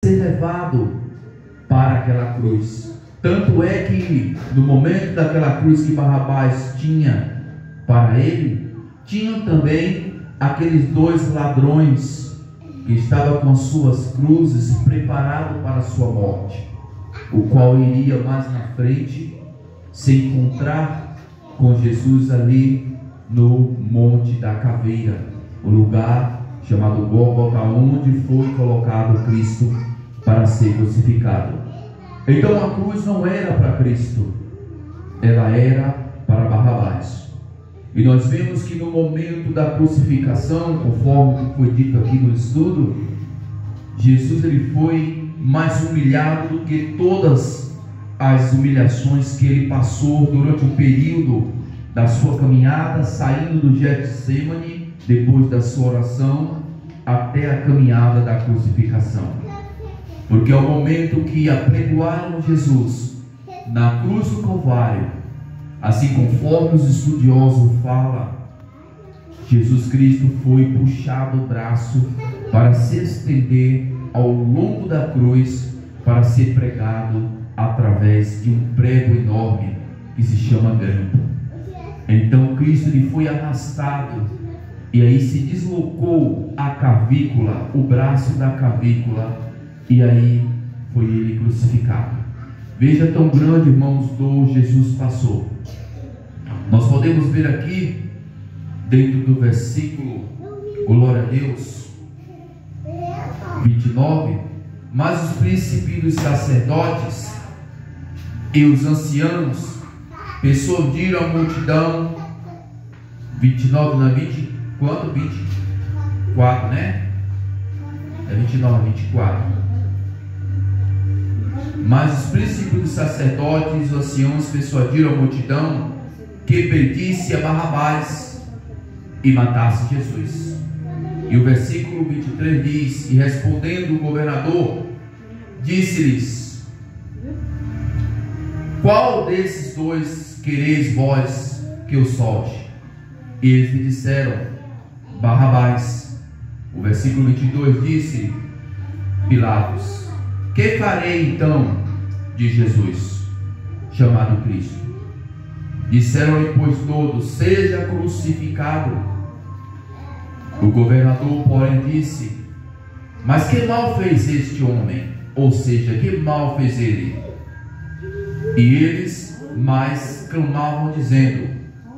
ser levado para aquela cruz. Tanto é que no momento daquela cruz que Barrabás tinha para ele, tinham também aqueles dois ladrões que estavam com as suas cruzes preparados para a sua morte, o qual iria mais na frente se encontrar com Jesus ali no Monte da Caveira, o lugar chamado Gólgota, onde foi colocado Cristo para ser crucificado. Então a cruz não era para Cristo, ela era para Barrabás. E nós vemos que no momento da crucificação, conforme foi dito aqui no estudo, Jesus ele foi mais humilhado do que todas as humilhações que ele passou durante o período da sua caminhada, saindo do Getsemane, depois da sua oração, até a caminhada da crucificação. Porque ao momento que apregoaram Jesus na cruz do Calvário, assim conforme os estudiosos falam, Jesus Cristo foi puxado o braço para se estender ao longo da cruz, para ser pregado através de um prego enorme que se chama grampo. Então Cristo ele foi arrastado, e aí se deslocou a cavícula, o braço da cavícula, e aí foi ele crucificado. Veja tão grande, irmãos, dor Jesus passou. Nós podemos ver aqui, dentro do versículo, glória a Deus, 29, mas os príncipes dos sacerdotes e os anciãos persuadiram a multidão, 29 na 20, quanto? 24, né? É 29, 24. Mas os príncipes dos sacerdotes e os anciãos persuadiram a multidão que pedisse a Barrabás e matasse Jesus. E o versículo 23 diz: e respondendo o governador, disse-lhes: qual desses dois quereis vós que eu solte? E eles lhe disseram: Barrabás. O versículo 22 disse Pilatos: que farei então de Jesus, chamado Cristo? Disseram-lhe, pois, todos: seja crucificado. O governador, porém, disse: mas que mal fez este homem? Ou seja, que mal fez ele? E eles mais clamavam, dizendo: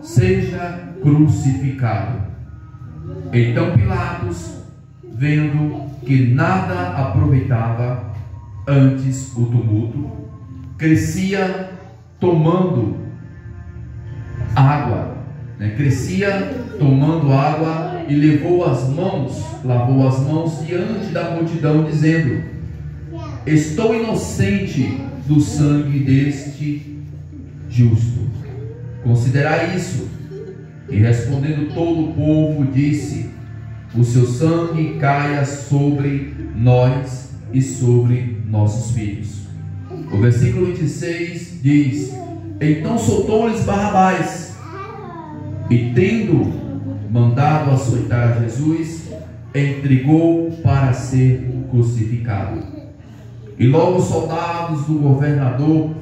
seja crucificado. Então Pilatos, vendo que nada aproveitava, antes o tumulto crescia, tomando água, e lavou as mãos diante da multidão, dizendo: estou inocente do sangue deste justo, considerai isso. E respondendo todo o povo, disse: o seu sangue caia sobre nós e sobre nossos filhos. O versículo 26 diz: então soltou-lhes Barrabás, e tendo mandado açoitar Jesus, entregou para ser crucificado. E logo os soldados do governador,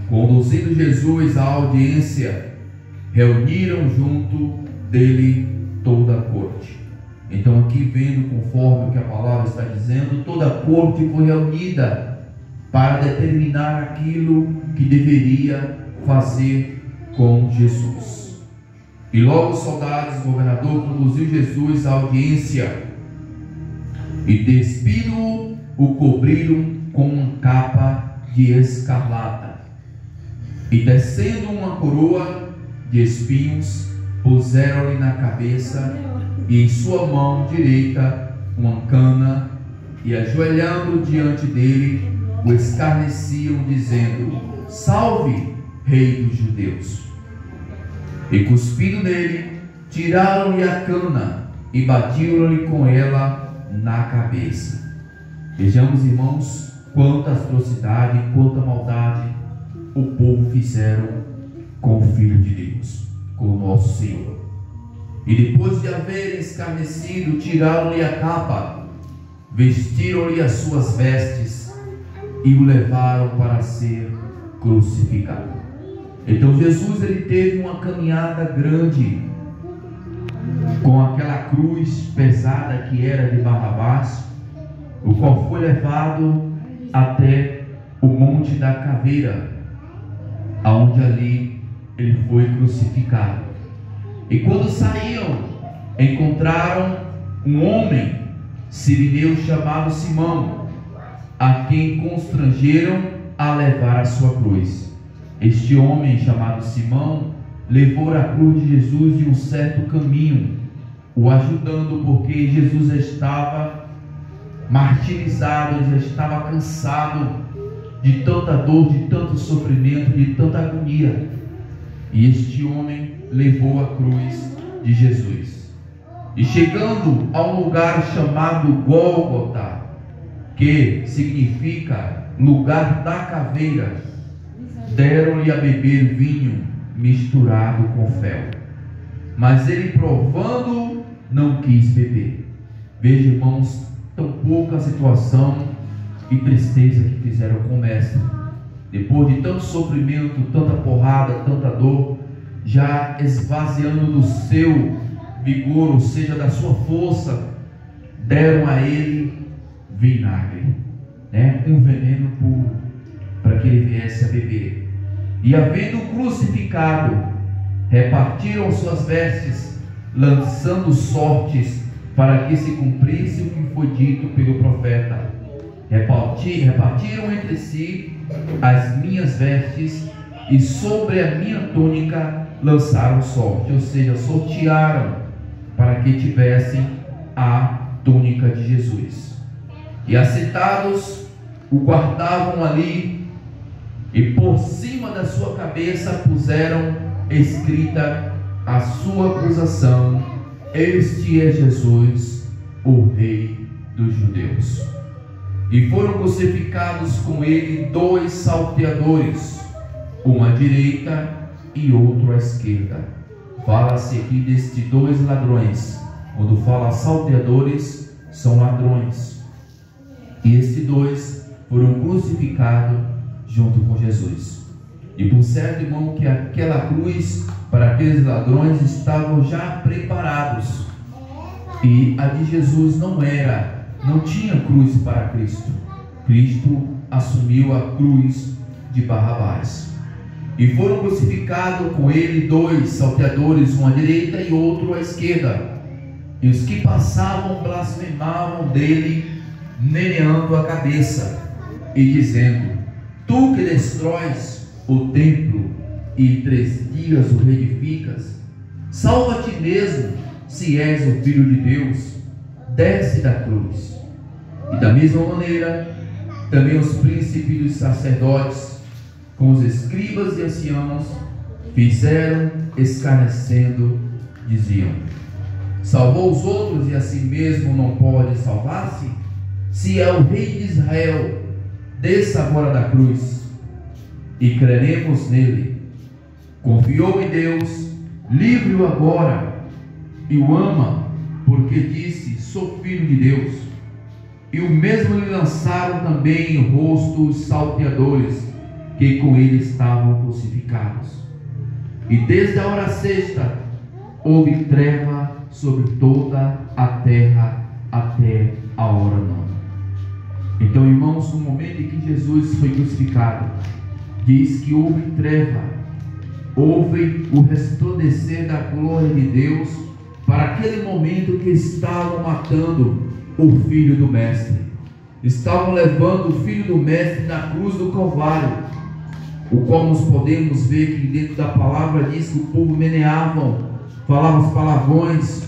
conduzindo Jesus à audiência, reuniram junto dele toda a corte. Então aqui, vendo conforme o que a palavra está dizendo, toda a corte foi reunida para determinar aquilo que deveria fazer com Jesus. E logo os soldados do governador conduziu Jesus à audiência, e despindo-o, o cobriram com uma capa de escarlata, e descendo uma coroa de espinhos, puseram-lhe na cabeça, e em sua mão direita uma cana, e ajoelhando diante dele, o escarneciam, dizendo: salve, rei dos judeus. E cuspindo nele, tiraram-lhe a cana e batiram-lhe com ela na cabeça. Vejamos, irmãos, quanta atrocidade, quanta maldade o povo fizeram com o Filho de Deus, com o nosso Senhor. E depois de haverem escarnecido, tiraram-lhe a capa, vestiram-lhe as suas vestes e o levaram para ser crucificado. Então Jesus, ele teve uma caminhada grande com aquela cruz pesada que era de Barrabás, o qual foi levado até o Monte da Caveira, aonde ali ele foi crucificado. E quando saíam, encontraram um homem sirineu chamado Simão, a quem constrangeram a levar a sua cruz. Este homem chamado Simão levou a cruz de Jesus de um certo caminho, o ajudando, porque Jesus já estava martirizado, já estava cansado de tanta dor, de tanto sofrimento, de tanta agonia. E este homem levou a cruz de Jesus. E chegando a um lugar chamado Gólgota, que significa lugar da caveira, deram-lhe a beber vinho misturado com fel. Mas ele, provando, não quis beber. Veja, irmãos, tão pouca situação e tristeza que fizeram com o mestre. Depois de tanto sofrimento, tanta porrada, tanta dor, já esvaziando do seu vigor, ou seja, da sua força, deram a ele vinagre, um veneno puro, para que ele viesse a beber. E havendo crucificado, repartiram suas vestes, lançando sortes, para que se cumprisse o que foi dito pelo profeta: repartiram entre si as minhas vestes, e sobre a minha túnica lançaram sorte, ou seja, sortearam para que tivessem a túnica de Jesus. E assentados o guardavam ali, e por cima da sua cabeça puseram escrita a sua acusação: este é Jesus, o Rei dos Judeus. E foram crucificados com ele 2 salteadores, um à direita e outro à esquerda. Fala-se aqui destes 2 ladrões. Quando fala salteadores, são ladrões. E estes 2 foram crucificados junto com Jesus. E por certo, irmão, que aquela cruz para aqueles ladrões estavam já preparados. E a de Jesus não tinha cruz para Cristo. Cristo assumiu a cruz de Barrabás. E foram crucificados com ele 2 salteadores, um à direita e outro à esquerda. E os que passavam blasfemavam dele, meneando a cabeça e dizendo: tu que destróis o templo e 3 dias o reedificas, salva a ti mesmo, se és o Filho de Deus, desce da cruz. E da mesma maneira, também os príncipes dos sacerdotes, com os escribas e anciãos, fizeram escarnecendo, diziam: salvou os outros e a si mesmo não pode salvar-se? Se é o Rei de Israel, desça agora da cruz e creremos nele. Confiou em Deus, livre-o agora, e o ama, porque disse: sou filho de Deus. E o mesmo lhe lançaram também em rosto os salteadores que com ele estavam crucificados. E desde a hora 6ª houve treva sobre toda a terra até a hora 9ª. Então, irmãos, no momento em que Jesus foi crucificado, diz que houve treva, houve o resplandecer da glória de Deus para aquele momento que estavam matando o filho do mestre, estavam levando o filho do mestre na cruz do Calvário, o qual nós podemos ver que dentro da palavra diz que o povo meneavam, falavam os palavrões,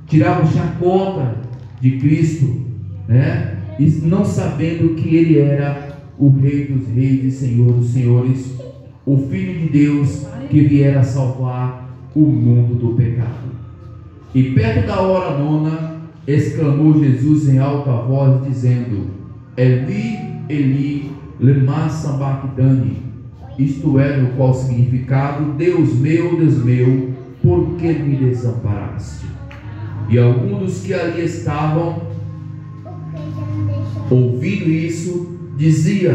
tiravam chacota de Cristo, e não sabendo que ele era o Rei dos Reis e Senhor dos Senhores, o Filho de Deus que viera salvar o mundo do pecado. E perto da hora 9ª, exclamou Jesus em alta voz, dizendo: Eli, Eli, lema sabachthani, isto é, no qual significado: Deus meu, por que me desamparaste? E alguns dos que ali estavam Ouvindo isso, dizia: